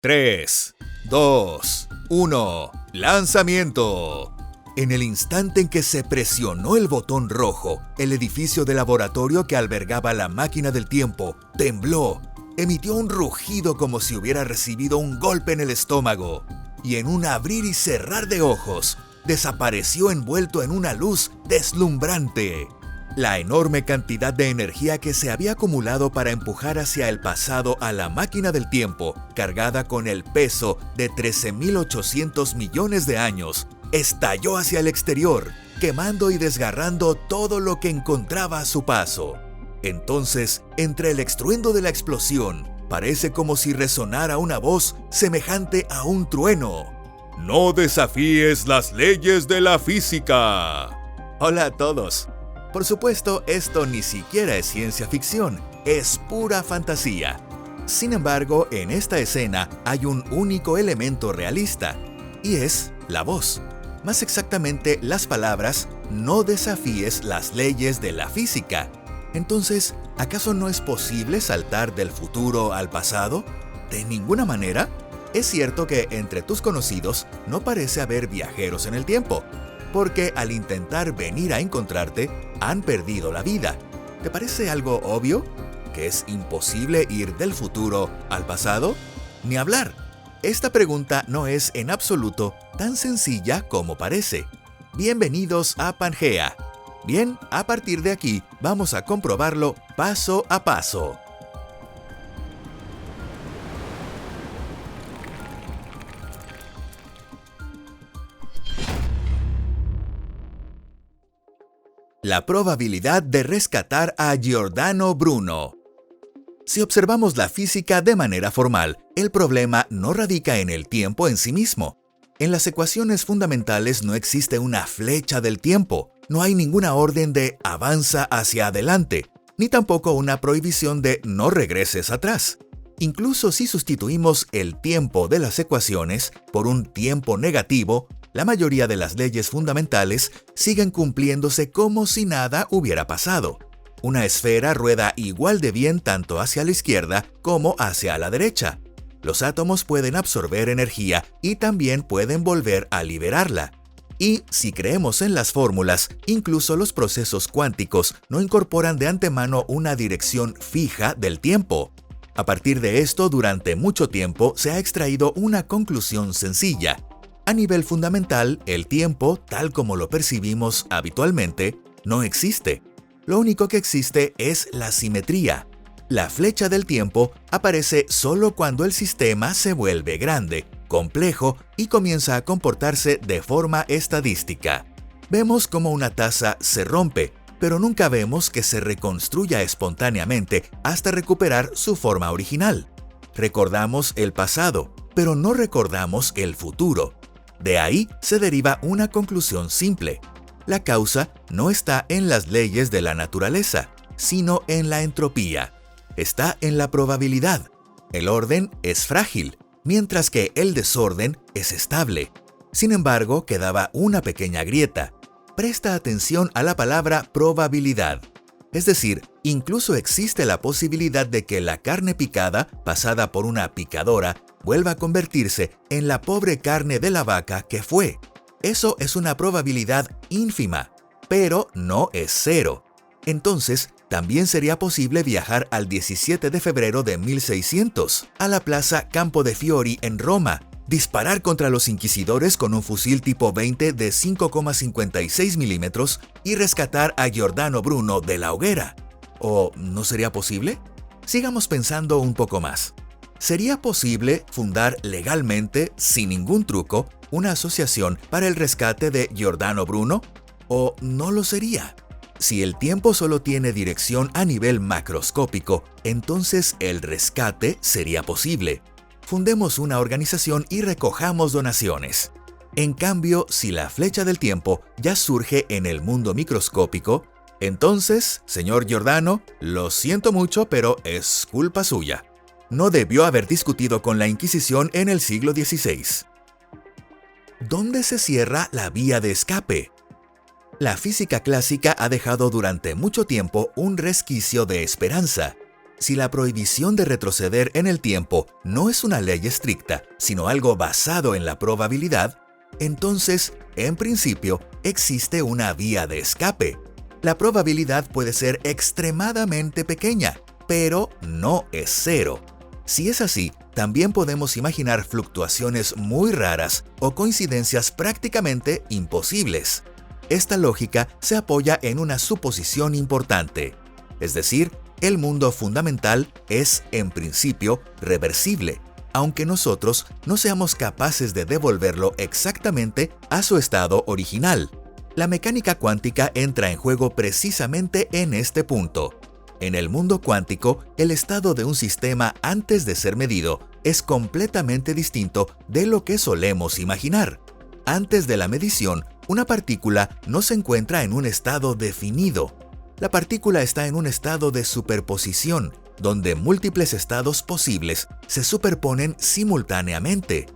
3, 2, 1, lanzamiento. En el instante en que se presionó el botón rojo, el edificio de laboratorio que albergaba la máquina del tiempo tembló, emitió un rugido como si hubiera recibido un golpe en el estómago, y en un abrir y cerrar de ojos, desapareció envuelto en una luz deslumbrante. La enorme cantidad de energía que se había acumulado para empujar hacia el pasado a la máquina del tiempo, cargada con el peso de 13.800 millones de años, estalló hacia el exterior, quemando y desgarrando todo lo que encontraba a su paso. Entonces, entre el estruendo de la explosión, parece como si resonara una voz semejante a un trueno. ¡No desafíes las leyes de la física! Hola a todos. Por supuesto, esto ni siquiera es ciencia ficción, es pura fantasía. Sin embargo, en esta escena hay un único elemento realista, y es la voz. Más exactamente, las palabras «no desafíes las leyes de la física». Entonces, ¿acaso no es posible saltar del futuro al pasado? ¿De ninguna manera? Es cierto que entre tus conocidos no parece haber viajeros en el tiempo, porque al intentar venir a encontrarte, han perdido la vida. ¿Te parece algo obvio? ¿Que es imposible ir del futuro al pasado? Ni hablar. Esta pregunta no es en absoluto tan sencilla como parece. Bienvenidos a Pangea. Bien, a partir de aquí vamos a comprobarlo paso a paso. La probabilidad de rescatar a Giordano Bruno. Si observamos la física de manera formal, el problema no radica en el tiempo en sí mismo. En las ecuaciones fundamentales no existe una flecha del tiempo, no hay ninguna orden de avanza hacia adelante, ni tampoco una prohibición de no regreses atrás. Incluso si sustituimos el tiempo de las ecuaciones por un tiempo negativo, la mayoría de las leyes fundamentales siguen cumpliéndose como si nada hubiera pasado. Una esfera rueda igual de bien tanto hacia la izquierda como hacia la derecha. Los átomos pueden absorber energía y también pueden volver a liberarla. Y si creemos en las fórmulas, incluso los procesos cuánticos no incorporan de antemano una dirección fija del tiempo. A partir de esto, durante mucho tiempo se ha extraído una conclusión sencilla. A nivel fundamental, el tiempo, tal como lo percibimos habitualmente, no existe. Lo único que existe es la simetría. La flecha del tiempo aparece solo cuando el sistema se vuelve grande, complejo y comienza a comportarse de forma estadística. Vemos cómo una taza se rompe, pero nunca vemos que se reconstruya espontáneamente hasta recuperar su forma original. Recordamos el pasado, pero no recordamos el futuro. De ahí se deriva una conclusión simple. La causa no está en las leyes de la naturaleza, sino en la entropía. Está en la probabilidad. El orden es frágil, mientras que el desorden es estable. Sin embargo, quedaba una pequeña grieta. Presta atención a la palabra probabilidad. Es decir, incluso existe la posibilidad de que la carne picada, pasada por una picadora, vuelva a convertirse en la pobre carne de la vaca que fue. Eso es una probabilidad ínfima, pero no es cero. Entonces, también sería posible viajar al 17 de febrero de 1600, a la Plaza Campo de Fiori en Roma, disparar contra los inquisidores con un fusil tipo 20 de 5,56 milímetros y rescatar a Giordano Bruno de la hoguera. ¿O no sería posible? Sigamos pensando un poco más. ¿Sería posible fundar legalmente, sin ningún truco, una asociación para el rescate de Giordano Bruno? ¿O no lo sería? Si el tiempo solo tiene dirección a nivel macroscópico, entonces el rescate sería posible. Fundemos una organización y recojamos donaciones. En cambio, si la flecha del tiempo ya surge en el mundo microscópico, entonces, señor Giordano, lo siento mucho, pero es culpa suya. No debió haber discutido con la Inquisición en el siglo XVI. ¿Dónde se cierra la vía de escape? La física clásica ha dejado durante mucho tiempo un resquicio de esperanza. Si la prohibición de retroceder en el tiempo no es una ley estricta, sino algo basado en la probabilidad, entonces, en principio, existe una vía de escape. La probabilidad puede ser extremadamente pequeña, pero no es cero. Si es así, también podemos imaginar fluctuaciones muy raras o coincidencias prácticamente imposibles. Esta lógica se apoya en una suposición importante, es decir, el mundo fundamental es, en principio, reversible, aunque nosotros no seamos capaces de devolverlo exactamente a su estado original. La mecánica cuántica entra en juego precisamente en este punto. En el mundo cuántico, el estado de un sistema antes de ser medido es completamente distinto de lo que solemos imaginar. Antes de la medición, una partícula no se encuentra en un estado definido. La partícula está en un estado de superposición, donde múltiples estados posibles se superponen simultáneamente.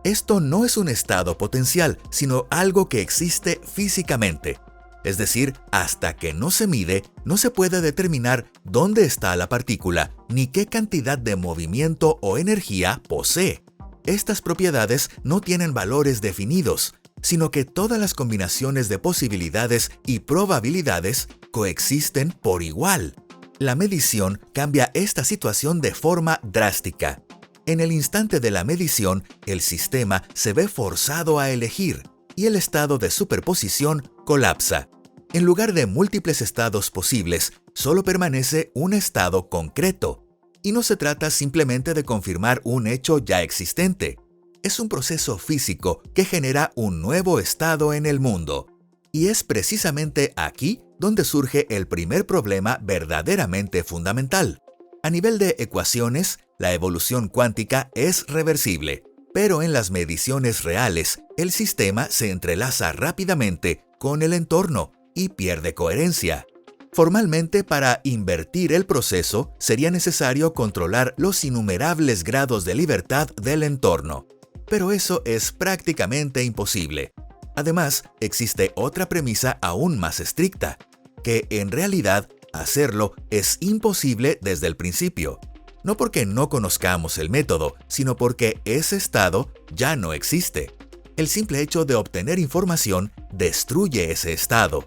Esto no es un estado potencial, sino algo que existe físicamente. Es decir, hasta que no se mide, no se puede determinar dónde está la partícula ni qué cantidad de movimiento o energía posee. Estas propiedades no tienen valores definidos, sino que todas las combinaciones de posibilidades y probabilidades coexisten por igual. La medición cambia esta situación de forma drástica. En el instante de la medición, el sistema se ve forzado a elegir y el estado de superposición colapsa. En lugar de múltiples estados posibles, solo permanece un estado concreto. Y no se trata simplemente de confirmar un hecho ya existente. Es un proceso físico que genera un nuevo estado en el mundo. Y es precisamente aquí donde surge el primer problema verdaderamente fundamental. A nivel de ecuaciones, la evolución cuántica es reversible, pero en las mediciones reales, el sistema se entrelaza rápidamente con el entorno y pierde coherencia. Formalmente, para invertir el proceso, sería necesario controlar los innumerables grados de libertad del entorno. Pero eso es prácticamente imposible. Además, existe otra premisa aún más estricta, que en realidad hacerlo es imposible desde el principio. No porque no conozcamos el método, sino porque ese estado ya no existe. El simple hecho de obtener información destruye ese estado.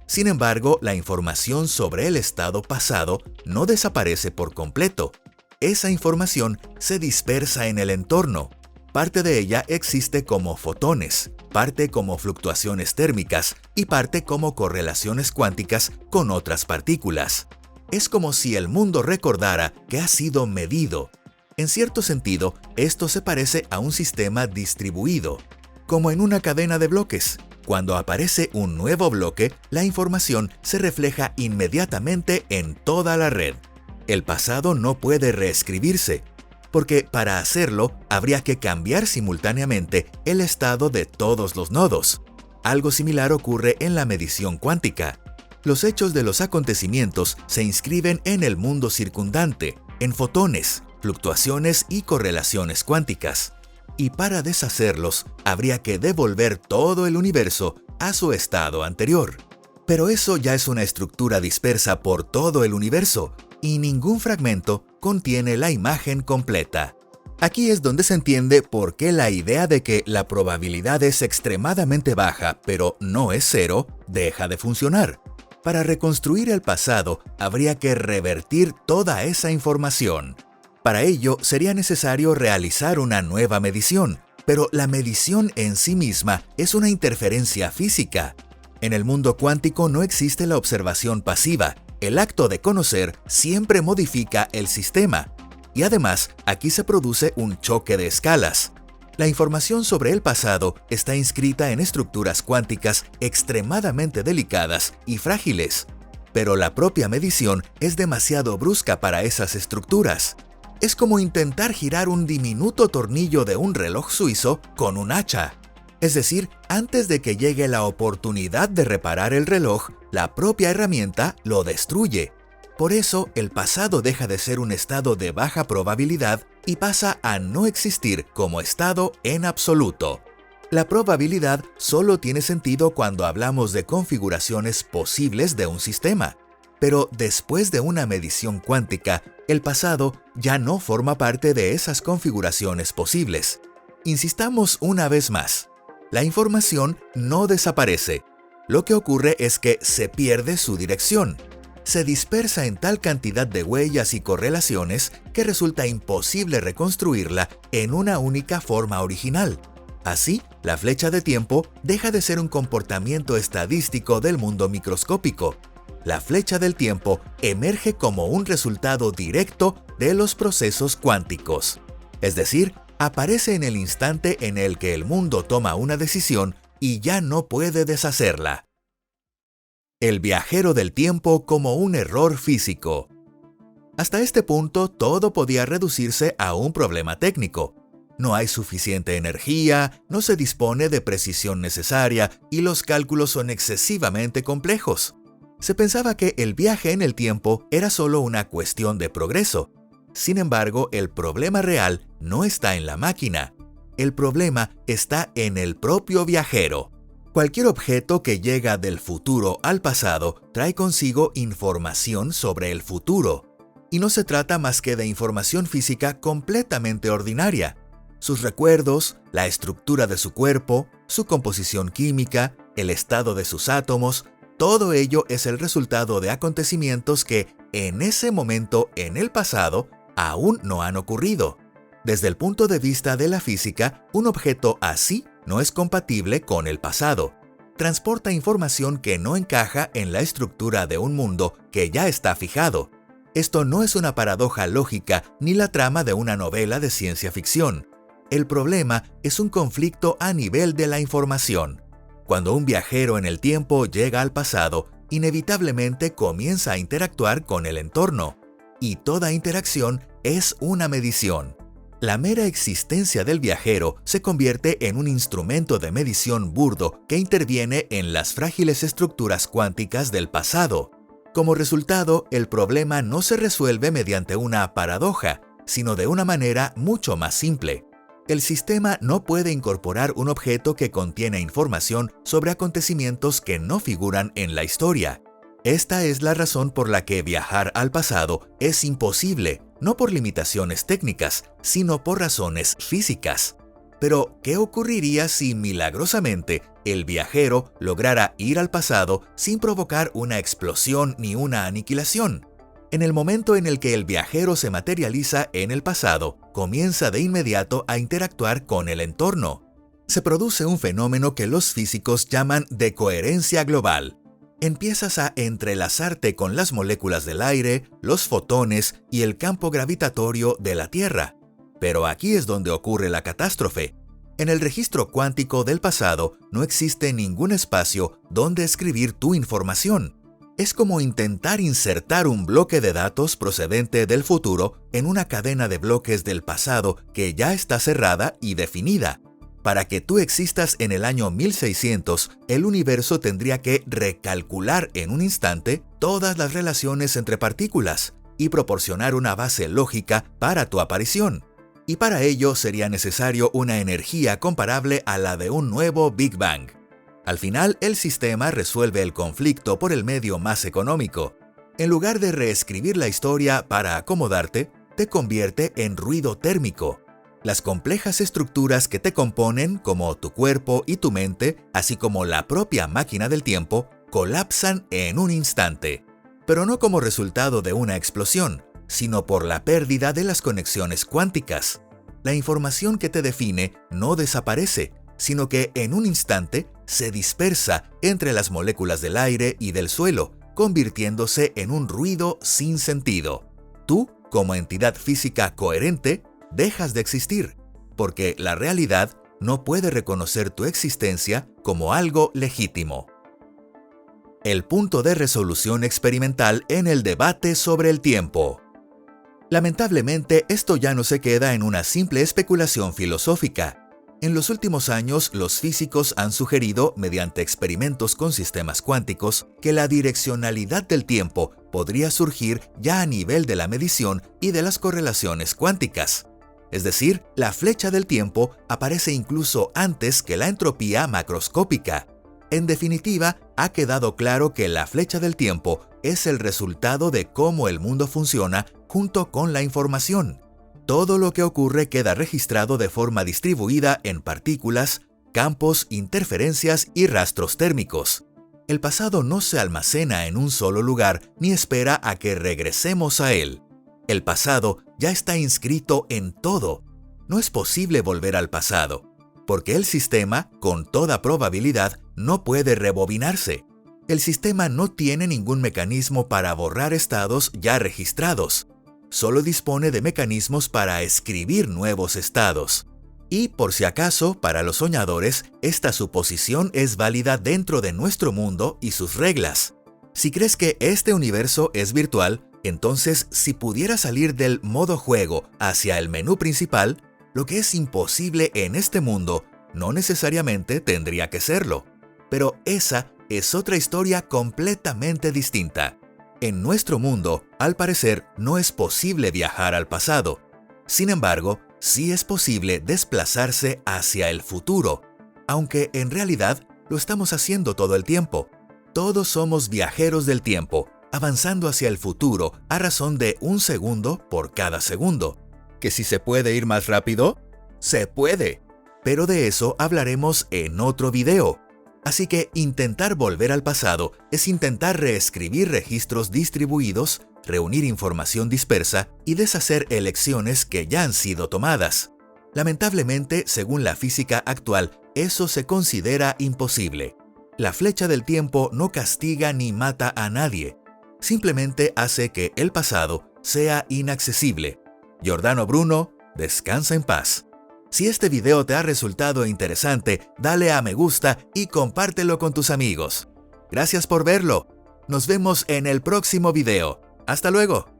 Sin embargo, la información sobre el estado pasado no desaparece por completo. Esa información se dispersa en el entorno. Parte de ella existe como fotones, parte como fluctuaciones térmicas y parte como correlaciones cuánticas con otras partículas. Es como si el mundo recordara que ha sido medido. En cierto sentido, esto se parece a un sistema distribuido, como en una cadena de bloques. Cuando aparece un nuevo bloque, la información se refleja inmediatamente en toda la red. El pasado no puede reescribirse, porque para hacerlo habría que cambiar simultáneamente el estado de todos los nodos. Algo similar ocurre en la medición cuántica. Los hechos de los acontecimientos se inscriben en el mundo circundante, en fotones, fluctuaciones y correlaciones cuánticas. Y para deshacerlos, habría que devolver todo el universo a su estado anterior. Pero eso ya es una estructura dispersa por todo el universo, y ningún fragmento contiene la imagen completa. Aquí es donde se entiende por qué la idea de que la probabilidad es extremadamente baja, pero no es cero, deja de funcionar. Para reconstruir el pasado, habría que revertir toda esa información. Para ello, sería necesario realizar una nueva medición, pero la medición en sí misma es una interferencia física. En el mundo cuántico no existe la observación pasiva. El acto de conocer siempre modifica el sistema. Y además, aquí se produce un choque de escalas. La información sobre el pasado está inscrita en estructuras cuánticas extremadamente delicadas y frágiles. Pero la propia medición es demasiado brusca para esas estructuras. Es como intentar girar un diminuto tornillo de un reloj suizo con un hacha. Es decir, antes de que llegue la oportunidad de reparar el reloj, la propia herramienta lo destruye. Por eso, el pasado deja de ser un estado de baja probabilidad y pasa a no existir como estado en absoluto. La probabilidad solo tiene sentido cuando hablamos de configuraciones posibles de un sistema. Pero después de una medición cuántica, el pasado ya no forma parte de esas configuraciones posibles. Insistamos una vez más. La información no desaparece. Lo que ocurre es que se pierde su dirección. Se dispersa en tal cantidad de huellas y correlaciones que resulta imposible reconstruirla en una única forma original. Así, la flecha de tiempo deja de ser un comportamiento estadístico del mundo microscópico. La flecha del tiempo emerge como un resultado directo de los procesos cuánticos. Es decir, aparece en el instante en el que el mundo toma una decisión y ya no puede deshacerla. El viajero del tiempo como un error físico. Hasta este punto, todo podía reducirse a un problema técnico. No hay suficiente energía, no se dispone de precisión necesaria y los cálculos son excesivamente complejos. Se pensaba que el viaje en el tiempo era solo una cuestión de progreso. Sin embargo, el problema real no está en la máquina. El problema está en el propio viajero. Cualquier objeto que llega del futuro al pasado trae consigo información sobre el futuro. Y no se trata más que de información física completamente ordinaria. Sus recuerdos, la estructura de su cuerpo, su composición química, el estado de sus átomos, todo ello es el resultado de acontecimientos que, en ese momento en el pasado, aún no han ocurrido. Desde el punto de vista de la física, un objeto así no es compatible con el pasado. Transporta información que no encaja en la estructura de un mundo que ya está fijado. Esto no es una paradoja lógica ni la trama de una novela de ciencia ficción. El problema es un conflicto a nivel de la información. Cuando un viajero en el tiempo llega al pasado, inevitablemente comienza a interactuar con el entorno. Y toda interacción es una medición. La mera existencia del viajero se convierte en un instrumento de medición burdo que interviene en las frágiles estructuras cuánticas del pasado. Como resultado, el problema no se resuelve mediante una paradoja, sino de una manera mucho más simple. El sistema no puede incorporar un objeto que contiene información sobre acontecimientos que no figuran en la historia. Esta es la razón por la que viajar al pasado es imposible, no por limitaciones técnicas, sino por razones físicas. Pero, ¿qué ocurriría si milagrosamente el viajero lograra ir al pasado sin provocar una explosión ni una aniquilación? En el momento en el que el viajero se materializa en el pasado, comienza de inmediato a interactuar con el entorno. Se produce un fenómeno que los físicos llaman de coherencia global. Empiezas a entrelazarte con las moléculas del aire, los fotones y el campo gravitatorio de la Tierra. Pero aquí es donde ocurre la catástrofe. En el registro cuántico del pasado no existe ningún espacio donde escribir tu información. Es como intentar insertar un bloque de datos procedente del futuro en una cadena de bloques del pasado que ya está cerrada y definida. Para que tú existas en el año 1600, el universo tendría que recalcular en un instante todas las relaciones entre partículas y proporcionar una base lógica para tu aparición. Y para ello sería necesario una energía comparable a la de un nuevo Big Bang. Al final, el sistema resuelve el conflicto por el medio más económico. En lugar de reescribir la historia para acomodarte, te convierte en ruido térmico. Las complejas estructuras que te componen, como tu cuerpo y tu mente, así como la propia máquina del tiempo, colapsan en un instante. Pero no como resultado de una explosión, sino por la pérdida de las conexiones cuánticas. La información que te define no desaparece, sino que en un instante se dispersa entre las moléculas del aire y del suelo, convirtiéndose en un ruido sin sentido. Tú, como entidad física coherente, dejas de existir, porque la realidad no puede reconocer tu existencia como algo legítimo. El punto de resolución experimental en el debate sobre el tiempo. Lamentablemente, esto ya no se queda en una simple especulación filosófica. En los últimos años, los físicos han sugerido, mediante experimentos con sistemas cuánticos, que la direccionalidad del tiempo podría surgir ya a nivel de la medición y de las correlaciones cuánticas. Es decir, la flecha del tiempo aparece incluso antes que la entropía macroscópica. En definitiva, ha quedado claro que la flecha del tiempo es el resultado de cómo el mundo funciona junto con la información. Todo lo que ocurre queda registrado de forma distribuida en partículas, campos, interferencias y rastros térmicos. El pasado no se almacena en un solo lugar ni espera a que regresemos a él. El pasado ya está inscrito en todo. No es posible volver al pasado, porque el sistema, con toda probabilidad, no puede rebobinarse. El sistema no tiene ningún mecanismo para borrar estados ya registrados. Solo dispone de mecanismos para escribir nuevos estados. Y, por si acaso, para los soñadores, esta suposición es válida dentro de nuestro mundo y sus reglas. Si crees que este universo es virtual, entonces si pudiera salir del modo juego hacia el menú principal, lo que es imposible en este mundo no necesariamente tendría que serlo. Pero esa es otra historia completamente distinta. En nuestro mundo, al parecer, no es posible viajar al pasado. Sin embargo, sí es posible desplazarse hacia el futuro, aunque en realidad lo estamos haciendo todo el tiempo. Todos somos viajeros del tiempo, avanzando hacia el futuro a razón de 1 segundo por cada segundo. ¿Que si se puede ir más rápido? Se puede, pero de eso hablaremos en otro video. Así que intentar volver al pasado es intentar reescribir registros distribuidos, reunir información dispersa y deshacer elecciones que ya han sido tomadas. Lamentablemente, según la física actual, eso se considera imposible. La flecha del tiempo no castiga ni mata a nadie. Simplemente hace que el pasado sea inaccesible. Giordano Bruno, descansa en paz. Si este video te ha resultado interesante, dale a me gusta y compártelo con tus amigos. Gracias por verlo. Nos vemos en el próximo video. ¡Hasta luego!